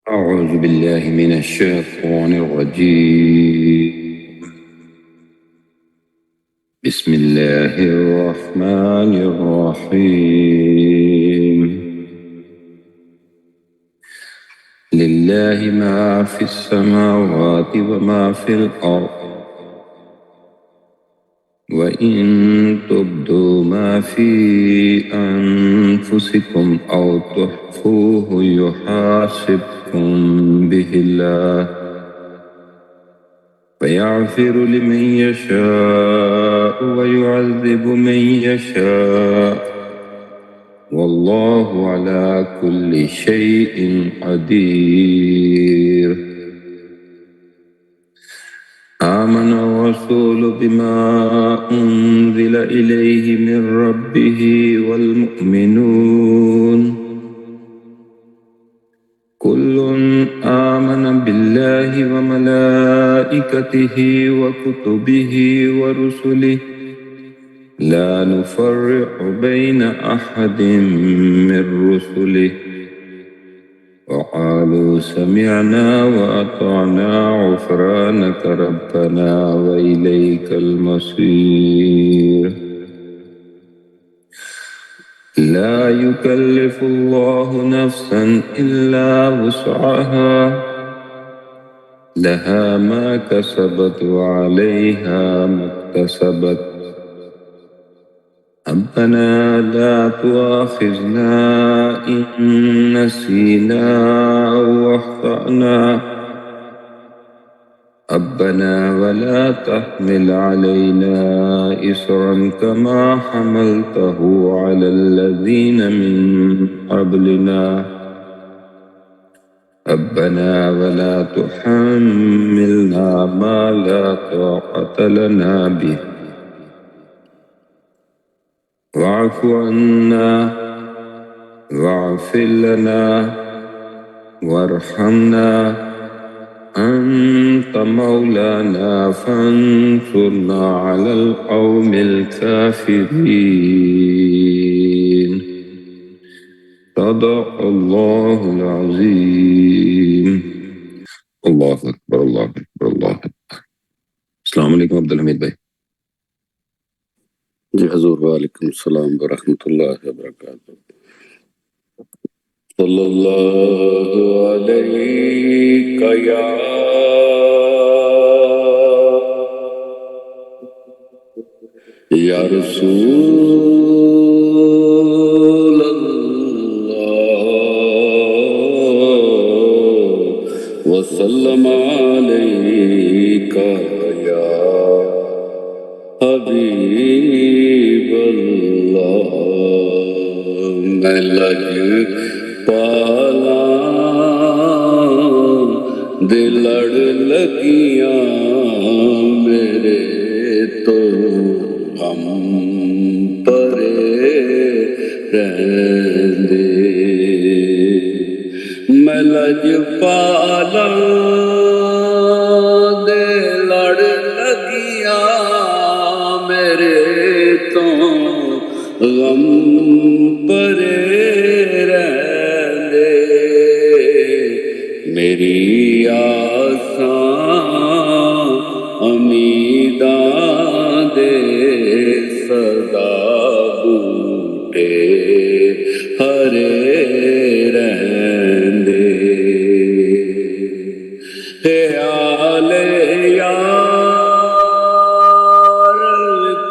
أعوذ بالله من الشيطان الرجيم. بسم الله الرحمن الرحيم. لله ما في السماوات وما في الأرض، وإن تبدوا ما في أنفسكم أو تخفوه يحاسبكم به الله، فيغفر لمن يشاء ويعذب من يشاء، والله على كل شيء قدير. آمن الرسول بما أنزل إليه من ربه والمؤمنون كل آمن بالله وملائكته وكتبه ورسله لا نفرق بين أحد من رسله، وقالوا سمعنا وأطعنا غفرانك ربنا وإليك المصير. لا يكلف الله نفسا إلا وسعها، لها ما كسبت وعليها ما اكتسبت. ربنا لا تؤاخذنا إن نسينا أو أخطأنا، ربنا ولا تحمل علينا إصرا كما حملته على الذين من قبلنا، ربنا ولا تحملنا ما لا طاقة لنا به، واعف عنا واغفر لنا وارحمنا، أنت مولانا فانصرنا على القوم الكافرين. صدق الله العظيم. الله أكبر الله أكبر الله أكبر. السلام علیکم عبدالحمید بھائی. جی حضور وعلیکم السلام ورحمۃ اللہ وبرکاتہ. صلی اللہ علیہ یا رسول اللہ وسلم علیک یا حبیب اللہ. میں لج پالا دل لڑ لگیاں میرے تو ہم پرے رہندے. میں لج پالا دے لڑ لگیاں میرے تو غم پرے رہندے. میری آساں امیداں دے صدا بوٹے ہرے رہندے. خیال یار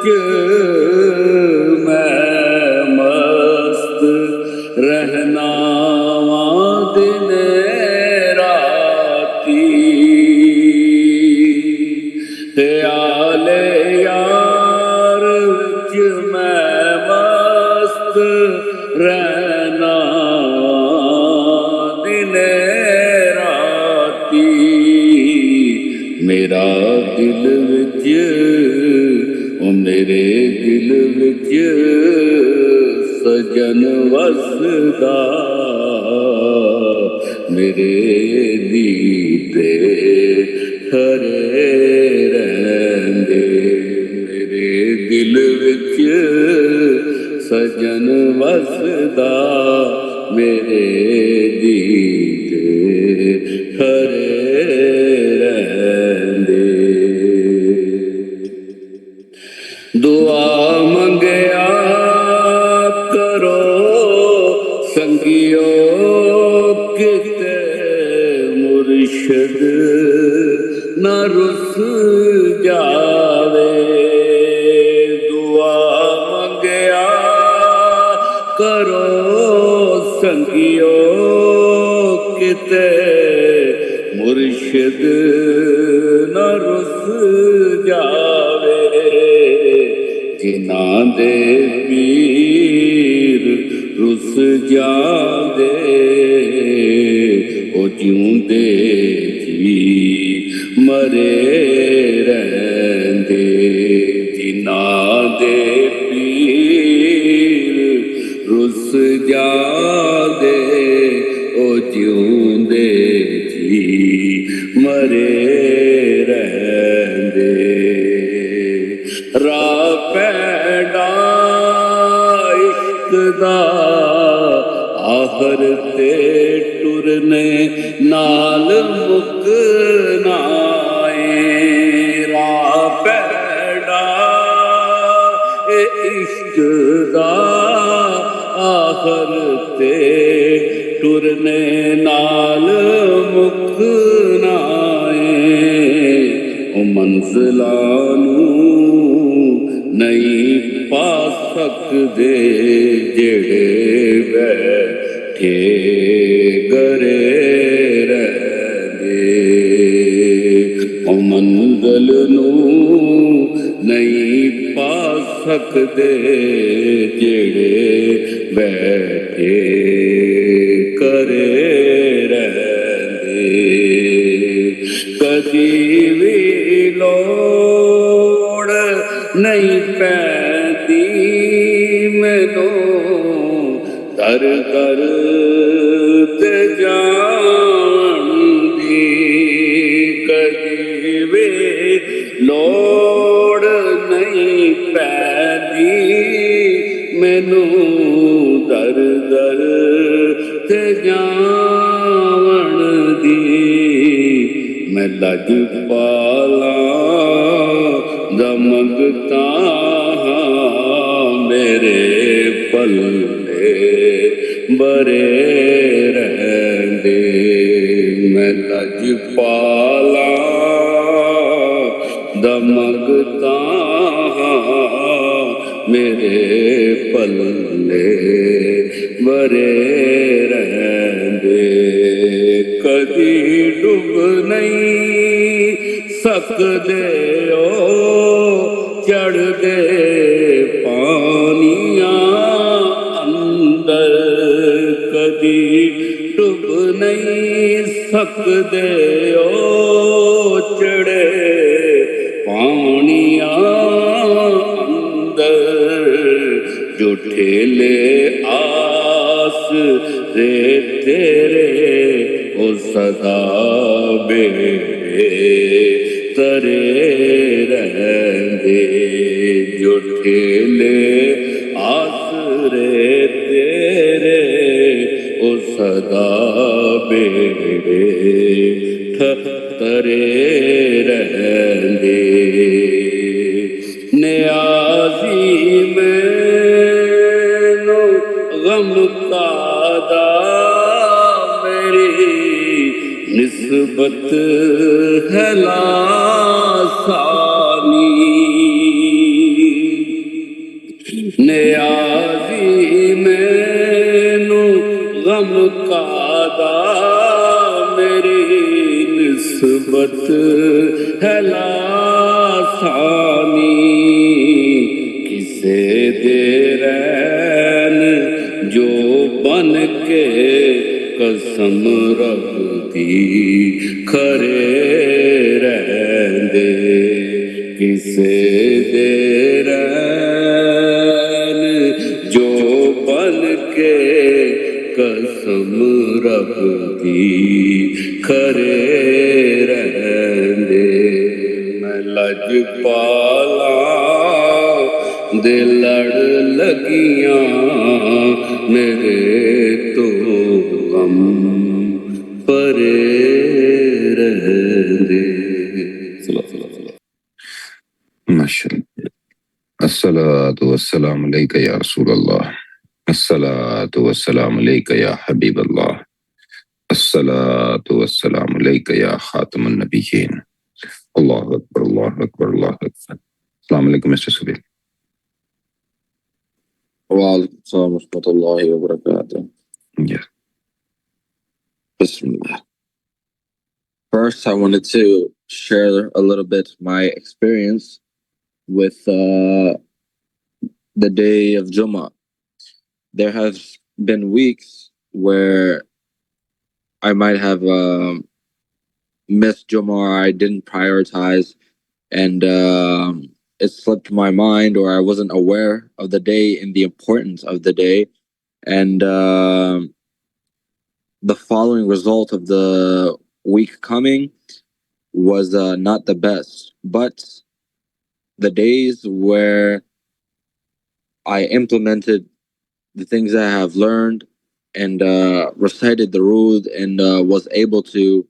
کہ میں مست رہنا واں دن راتی. خیال یار کہ میں مست رہنا دن راتی. میرا دل وچ او میرے دل وچ سجن وسدا میرے دیدے کھرے رہندے. میرے دل وچ سجن وسدا میرے دیدے ਖਰੇ ਰਹਿੰਦੇ। ਦੁਆ ਮੰਗਿਆ ਕਰੋ ਸੰਗਿਓ ਕਿਤੇ ਮੁਰਸ਼ਦ ਨਾ ਰੁੱਸ ਜਾਵੇ। ਦੁਆ ਮੰਗਿਆ ਕਰੋ ਸੰਗਿਓ ਕਿਤੇ ਮੁਰਸ਼ਦ ਨਾ ਰੁੱਸ ਜਾਵੇ। ਜਿਨ੍ਹਾਂ ਦੇ ਪੀਰ ਰੁੱਸ ਜਾਂਦੇ ਉਹ ਜਿਉਂਦੇ ਜੀ ਮਰੇ ਰਹਿੰਦੇ। ਜਿਨ੍ਹਾਂ ਦੇ ਪੀਰ ਰੁੱਸ ਜਾਂਦੇ ਉਹ ਜਿਉਂਦੇ ਜੀ ਮਰੇ ਰਹਿੰਦੇ। ਰਾਹ ਪੈਂਡਾ ਇਸ਼ਕ ਦਾ ਆਖਰ ਤੇ ਟੁਰਨੇ ਨਾਲ ਮੁੱਕਣਾ ਏ। ਰਾਹ ਪੈਂਡਾ ਇਸ਼ਕ ਦਾ ਆਖਰ ਤੇ ਟੁਰਨੇ ਨਾਲ ਮੁੱਕਣਾ ਏ। ਉਹ ਮੰਜ਼ਲਾਂ ਨੂੰ ਨਹੀਂ ਪਾ ਸਕਦੇ ਜਿਹੜੇ ਬੈਠੇ ਗਰੇ ਰਹਿੰਦੇ। ਉਹ ਮੰਜ਼ਲ ਨੂੰ ਨਹੀਂ ਪਾ ਸਕਦੇ ਜਿਹੜੇ ਬੈਠੇ ਕਰੇ ਰਹਿੰਦੇ। ਕਦੀ ਵੀ ਲੋੜ ਨਹੀਂ ਪੈਂਦੀ ਮੈਨੂੰ ਦਰ ਦਰ ਤੇ ਜਾਣ ਦੀ। ਕਦੀ ਵੀ ਲੋੜ ਨਹੀਂ ਪੈਂਦੀ ਮੈਨੂੰ ਦਰ ਦਰ ਤੇ ਜਾਣ ਦੀ। ਮੈਂ ਲੱਜ ਪਾਲਾਂ ਦਾ ਮੰਗਤਾ ਹਾਂ ਮੇਰੇ ਪੱਲੇ ਬਰੇ ਰਹਿੰਦੇ। ਮੈਂ ਲੱਜ ਪਾਲਾਂ ਦਾ ਮੰਗਤਾ ਹਾਂ ਮੇਰੇ ਪੱਲੇ ਬਰੇ ਰਹਿੰਦੇ। ਕਦੀ ਡੁੱਬ ਨਹੀਂ ਸਕਦੇ ਓ ਚੜ੍ਹਦੇ ਪਾਣੀਆਂ ਅੰਦਰ। ਕਦੀ ਡੁੱਬ ਨਹੀਂ ਸਕਦੇ ਓ ਚੜ੍ਹੇ ਪਾਣੀਆਂ ਅੰਦਰ। ਜੋ ਠੇਲੇ ਆਸ ਦੇ ਤੇਰੇ ਉਹ ਸਦਾ ਬੇੜੇ ਤਰੇ ਰਹਿੰਦੇ। ਜੋ ਠੇਲੇ ਆਸਰੇ ਤੇਰੇ ਉਹ ਸਦਾ ਬੇੜੇ ਤਰੇ ਰਹਿੰਦੇ। ਨਿਆਜ਼ੀ ਮੈਨੂੰ ਗਮ ਕਾਦਾ ਮੇਰੀ ਨਿਸਬਤ ਹੈ ਲਾਸਾਨੀ। ਨਿਆਜ਼ੀ ਮੈਨੂੰ ਗਮ ਕਾਦਾ ਮੇਰੀ ਨਿਸਬਤ ਹੈ ਲਾਸਾਨੀ। ਕਿਸੇ ਦੇ ਰੈਨ ਜੋ ਬਨ ਕੇ ਕਸਮ ਰੱਖਦੀ ਖਰੇ ਰਹਿੰਦੇ। ਕਿਸੇ ਦੇ ਰੈਨ ਜੋ ਬਨ ਕੇ ਕਸਮ ਰੱਖਦੀ ਖਰੇ ਰਹਿੰਦੇ। ਮੈਂ ਲੱਜ ਪਾਲਾਂ ਦੇ ਲੜ ਲੱਗੀਆਂ ਮੇਰੇ ਤੋਂ ਗਮ ਪਰੇ الصلاة والسلام عليك يا رسول الله، الصلاة والسلام عليك يا حبيب الله، الصلاة والسلام عليك يا خاتم النبيين. الله أكبر الله أكبر الله أكبر. السلام عليكم Mr. Subir. وعليكم السلام ورحمة الله وبركاته. Yes. Bismillah. First, I wanted to share a little bit my experience with the day of Jummah. There have been weeks where I might have missed Jummah, or I didn't prioritize, and it slipped my mind, or I wasn't aware of the day and the importance of the day. And the following result of the week coming was not the best. But the days where I implemented the things I have learned and recited the Rood and was able to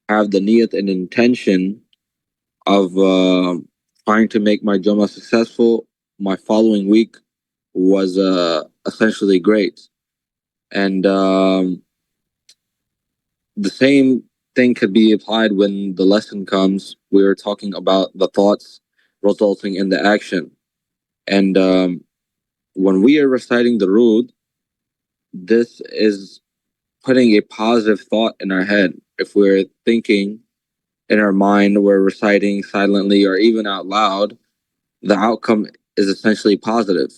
have the niyat and intention of trying to make my Jummah successful, my following week was essentially great. And the same thing could be applied when the lesson comes. We were talking about the thoughts resulting in the action. And when we are reciting the Rood, this is putting a positive thought in our head. If we're thinking in our mind, we're reciting silently or even out loud, the outcome is essentially positive.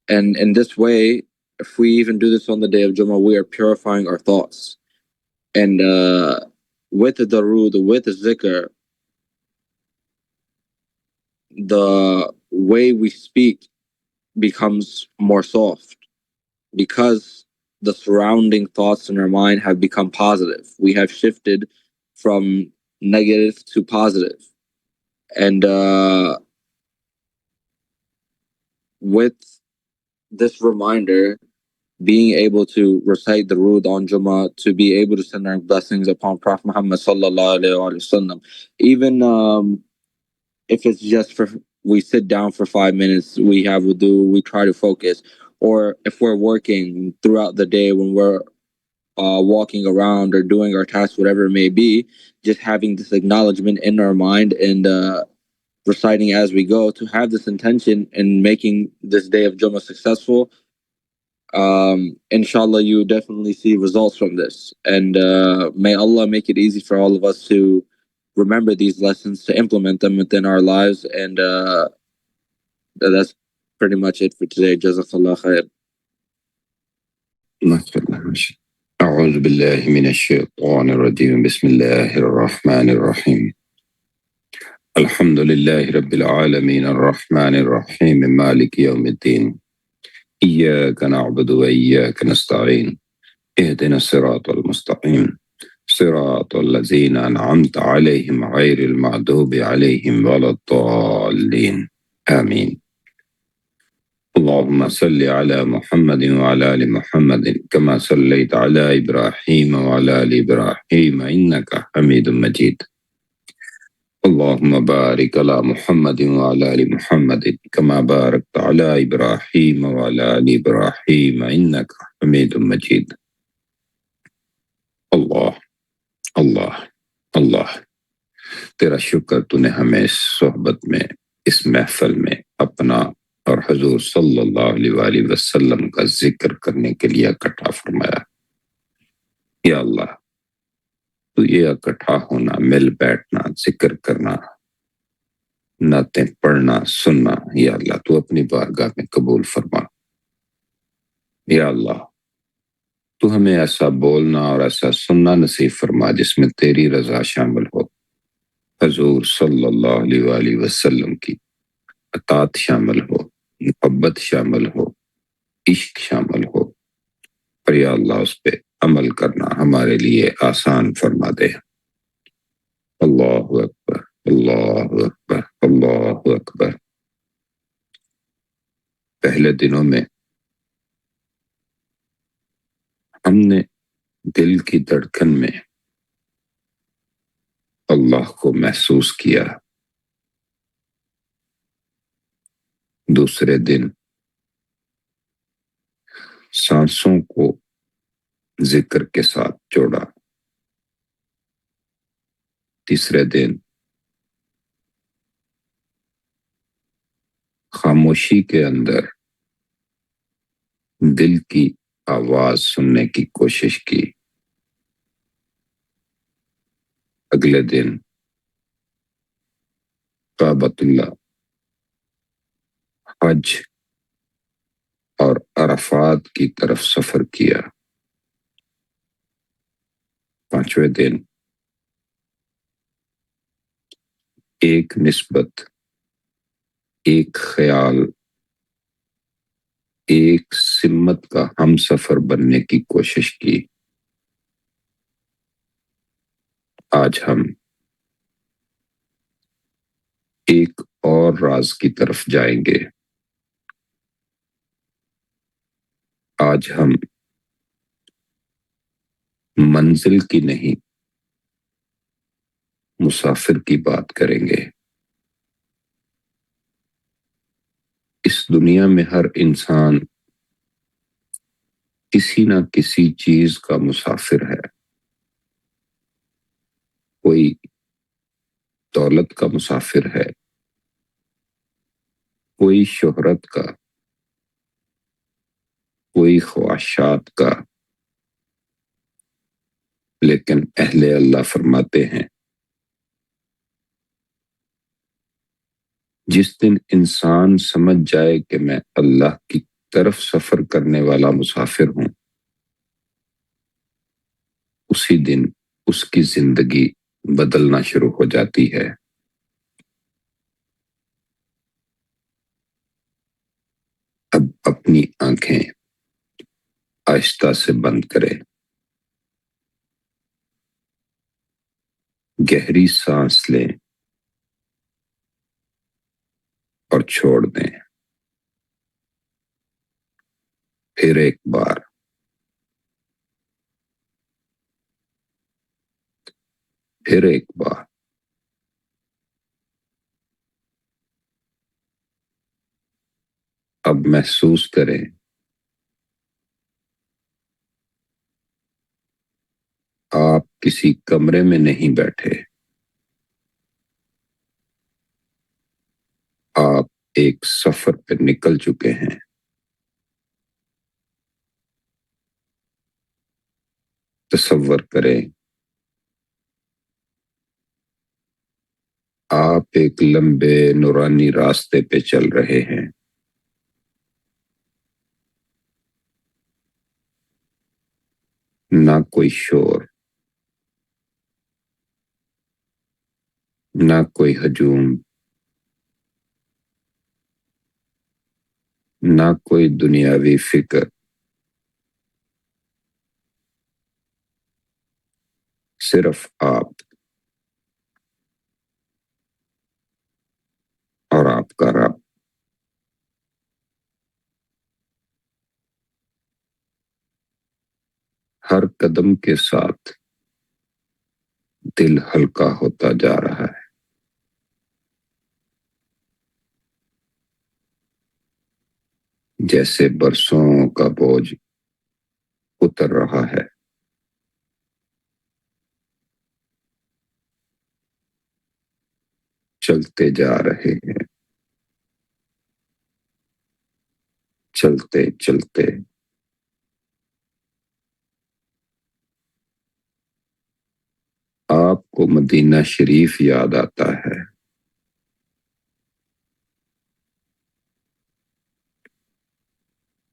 And in this way, if we even do this on the day of Jummah, we are purifying our thoughts. And with the Darood, with the Zikr, the way we speak becomes more soft because the surrounding thoughts in our mind have become positive. We have shifted from negative to positive. And with this reminder, being able to recite the Rood on Jummah, to be able to send our blessings upon Prophet Muhammad sallallahu alaihi wasallam, even if it's just for we sit down for 5 minutes, we have wudu, we try to focus, or if we're working throughout the day when we're walking around or doing our tasks, whatever it may be, just having this acknowledgement in our mind and reciting as we go to have this intention in making this day of Jummah successful. Inshallah, you definitely see results from this, and may Allah make it easy for all of us to remember these lessons, to implement them within our lives. And that's pretty much it for today. Jazakallah khair. أعوذ بالله من الشيطان الرجيم. بسم الله الرحمن الرحيم. الحمد لله رب العالمين الرحمن الرحيم مالك يوم الدين. إياك نعبد وإياك نستعين. اهدنا الصراط المستقيم صراط الذين أنعمت عليهم غير المغضوب عليهم ولا الضالين. آمين. اللهم صل على محمد وعلى آل محمد كما صليت على إبراهيم وعلى آل إبراهيم إنك حميد مجيد. اللهم بارك على محمد وعلى آل محمد كما باركت على إبراهيم وعلى آل إبراهيم إنك حميد مجيد. اللہ اللہ اللہ تیرا شکر تو نے ہمیں اس صحبت میں، اس محفل میں اپنا اور حضور صلی اللہ علیہ وآلہ وسلم کا ذکر کرنے کے لیے اکٹھا فرمایا. یا اللہ، تو یہ اکٹھا ہونا، مل بیٹھنا، ذکر کرنا، نعتیں پڑھنا، سننا، یا اللہ تو اپنی بارگاہ میں قبول فرما. یا اللہ تو ہمیں ایسا بولنا اور ایسا سننا نصیب فرما جس میں تیری رضا شامل ہو، حضور صلی اللہ علیہ وآلہ وسلم کی اطاعت شامل ہو، محبت شامل ہو، عشق شامل ہو، اور یا اللہ اس پہ عمل کرنا ہمارے لیے آسان فرما دے. اللہ اکبر اللہ اکبر اللہ اکبر. پہلے دنوں میں ہم نے دل کی دھڑکن میں اللہ کو محسوس کیا. دوسرے دن سانسوں کو ذکر کے ساتھ جوڑا، تیسرے دن خاموشی کے اندر دل کی آواز سننے کی کوشش کی، اگلے دن کعبۃ اللہ، حج اور عرفات کی طرف سفر کیا، پانچویں دن ایک نسبت، ایک خیال، ایک سمت کا ہم سفر بننے کی کوشش کی۔ آج ہم ایک اور راز کی طرف جائیں گے۔ آج ہم منزل کی نہیں، مسافر کی بات کریں گے۔ اس دنیا میں ہر انسان کسی نہ کسی چیز کا مسافر ہے۔ کوئی دولت کا مسافر ہے، کوئی شہرت کا، کوئی خواہشات کا، لیکن اہل اللہ فرماتے ہیں جس دن انسان سمجھ جائے کہ میں اللہ کی طرف سفر کرنے والا مسافر ہوں، اسی دن اس کی زندگی بدلنا شروع ہو جاتی ہے۔ اب اپنی آنکھیں آہستہ سے بند کریں، گہری سانس لیں اور چھوڑ دیں۔ پھر ایک بار، پھر ایک بار، اب محسوس کریں آپ کسی کمرے میں نہیں بیٹھے، آپ ایک سفر پہ نکل چکے ہیں۔ تصور کریں آپ ایک لمبے نورانی راستے پہ چل رہے ہیں۔ نہ کوئی شور، نہ کوئی ہجوم، نہ کوئی دنیاوی فکر، صرف آپ اور آپ کا رب۔ ہر قدم کے ساتھ دل ہلکا ہوتا جا رہا ہے۔ جیسے برسوں کا بوجھ اتر رہا ہے۔ چلتے جا رہے ہیں، چلتے چلتے آپ کو مدینہ شریف یاد آتا ہے۔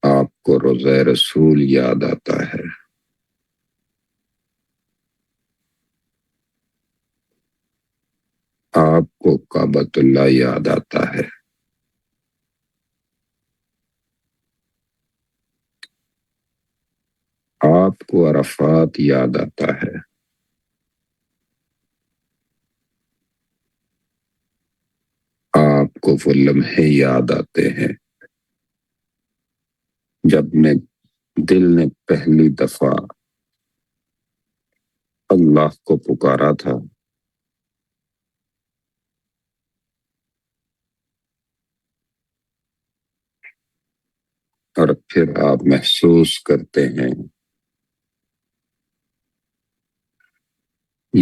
آپ کو روضہ رسول یاد آتا ہے۔ آپ کو کعبۃ اللہ یاد آتا ہے۔ آپ کو عرفات یاد آتا ہے۔ آپ کو وہ لمحے یاد آتے ہیں جب دل نے پہلی دفعہ اللہ کو پکارا تھا۔ پھر آپ محسوس کرتے ہیں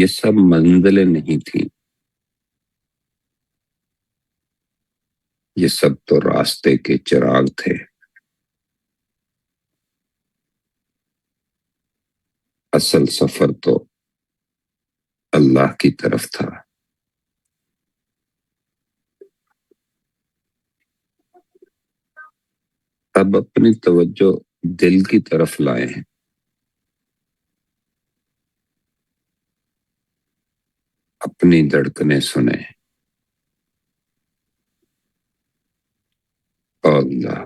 یہ سب منزلیں نہیں تھیں، یہ سب تو راستے کے چراغ تھے۔ اصل سفر تو اللہ کی طرف تھا۔ اب اپنی توجہ دل کی طرف لائیں ہیں۔ اپنی دھڑکنیں سنیں۔ اللہ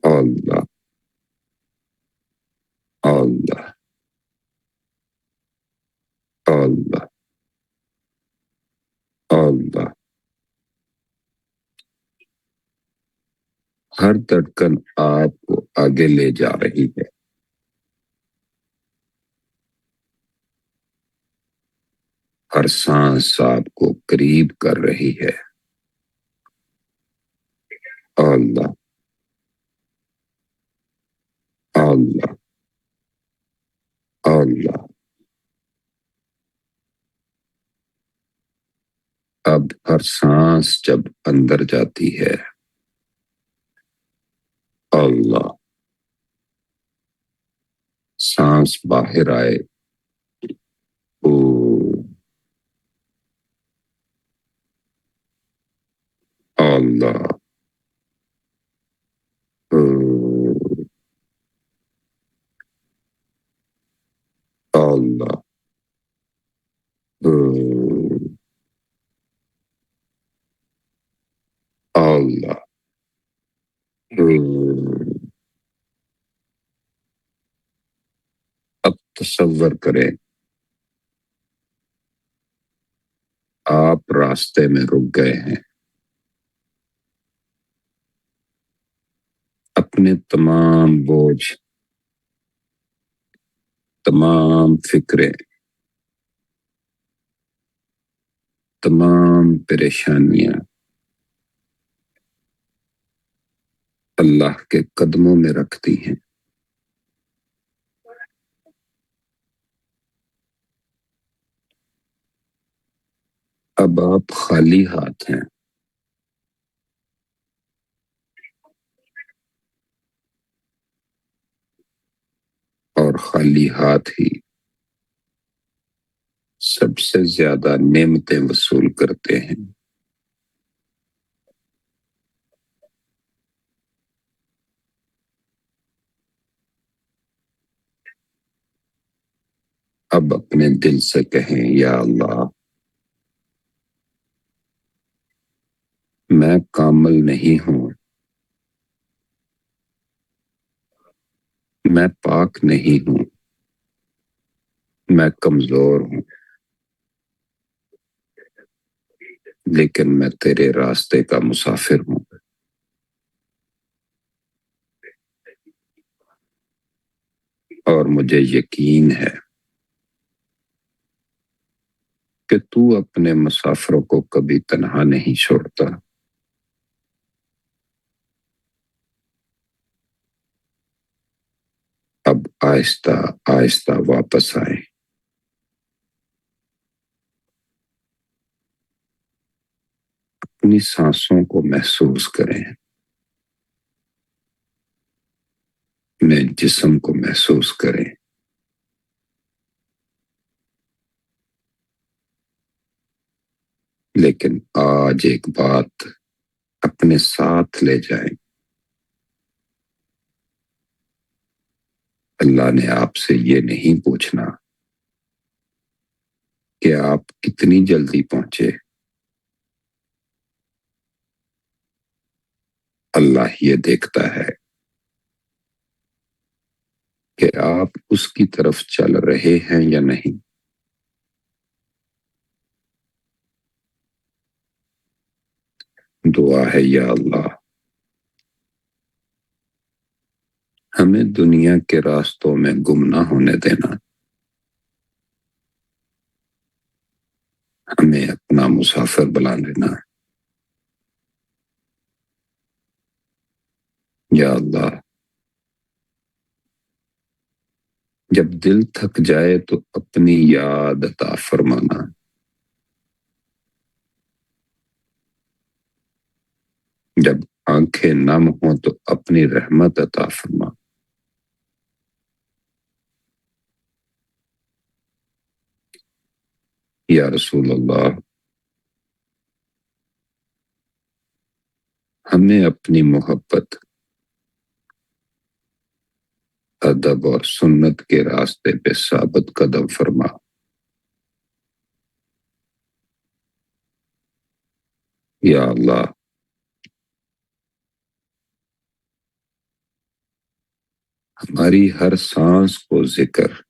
اللہ اللہ اللہ اللہ۔ ہر دھڑکن آپ کو آگے لے جا رہی ہے۔ ہر سانس آپ کو قریب کر رہی ہے۔ اللہ اللہ اللہ۔ اب ہر سانس جب اندر جاتی ہے، اللہ، سانس باہر آئے، اللہ اللہ اللہ۔ اب تصور کریں آپ راستے میں رک گئے ہیں۔ اپنے تمام بوجھ، تمام فکریں، تمام پریشانیاں اللہ کے قدموں میں رکھتی ہیں۔ اب آپ خالی ہاتھ ہیں۔ اور خالی ہاتھ ہی سب سے زیادہ نعمتیں وصول کرتے ہیں۔ اب اپنے دل سے کہیں، یا اللہ، میں کامل نہیں ہوں، میں پاک نہیں ہوں، میں کمزور ہوں، لیکن میں تیرے راستے کا مسافر ہوں۔ اور مجھے یقین ہے کہ تو اپنے مسافروں کو کبھی تنہا نہیں چھوڑتا۔ اب آہستہ آہستہ واپس آئیں۔ اپنی سانسوں کو محسوس کریں، اپنے جسم کو محسوس کریں۔ لیکن آج ایک بات اپنے ساتھ لے جائیں۔ اللہ نے آپ سے یہ نہیں پوچھنا کہ آپ کتنی جلدی پہنچے۔ اللہ یہ دیکھتا ہے کہ آپ اس کی طرف چل رہے ہیں یا نہیں۔ دعا ہے، یا اللہ، ہمیں دنیا کے راستوں میں گم نہ ہونے دینا، ہمیں اپنا مسافر بنا لینا۔ یا اللہ جب دل تھک جائے تو اپنی یاد عطا فرمانا، جب آنکھیں نم ہوں تو اپنی رحمت عطا فرما، یا رسول اللہ ہمیں اپنی محبت، ادب اور سنت کے راستے پہ ثابت قدم فرما، یا اللہ ہماری ہر سانس کو ذکر،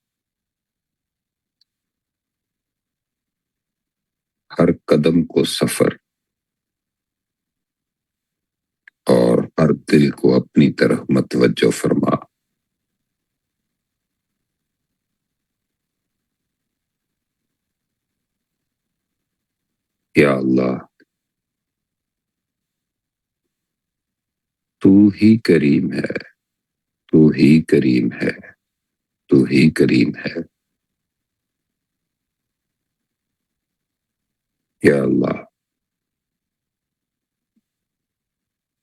ہر قدم کو سفر اور ہر دل کو اپنی طرف متوجہ فرما، یا اللہ تو ہی کریم ہے، تو ہی کریم ہے، تو ہی کریم ہے، یا اللہ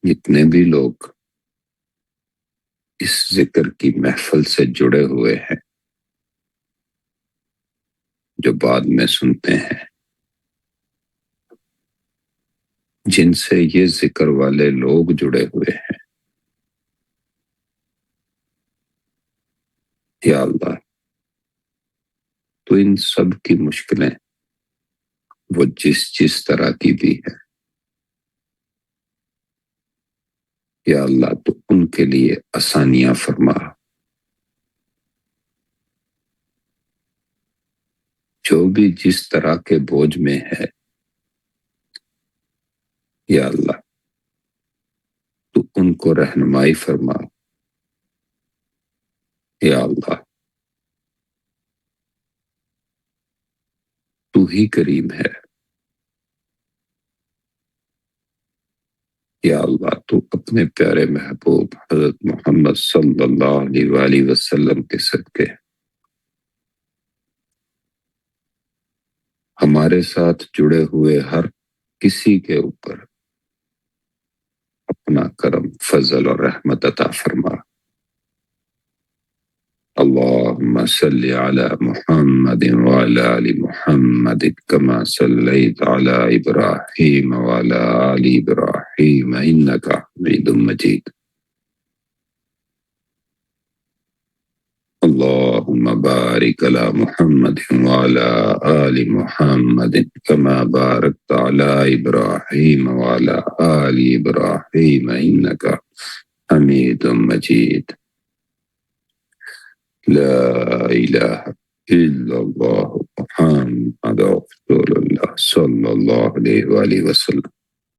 جتنے بھی لوگ اس ذکر کی محفل سے جڑے ہوئے ہیں، جو بعد میں سنتے ہیں، جن سے یہ ذکر والے لوگ جڑے ہوئے ہیں، یا اللہ تو ان سب کی مشکلیں وہ جس طرح کی بھی ہے، یا اللہ تو ان کے لیے آسانیاں فرما، جو بھی جس طرح کے بوجھ میں ہے، یا اللہ تو ان کو رہنمائی فرما، یا اللہ تو ہی کریم ہے، یا اللہ تو اپنے پیارے محبوب حضرت محمد صلی اللہ علیہ وآلہ وسلم کے صدقے ہمارے ساتھ جڑے ہوئے ہر کسی کے اوپر اپنا کرم، فضل اور رحمت عطا فرما، اللهم صل على محمد وعلى آل محمد كما صليت على إبراهيم وعلى آل إبراهيم إنك حميد مجيد، اللهم بارك على محمد وعلى آل محمد كما باركت على إبراهيم وعلى آل إبراهيم إنك حميد مجيد، لا إله إلا الله محمد رسول الله صلى الله عليه وآله وسلم.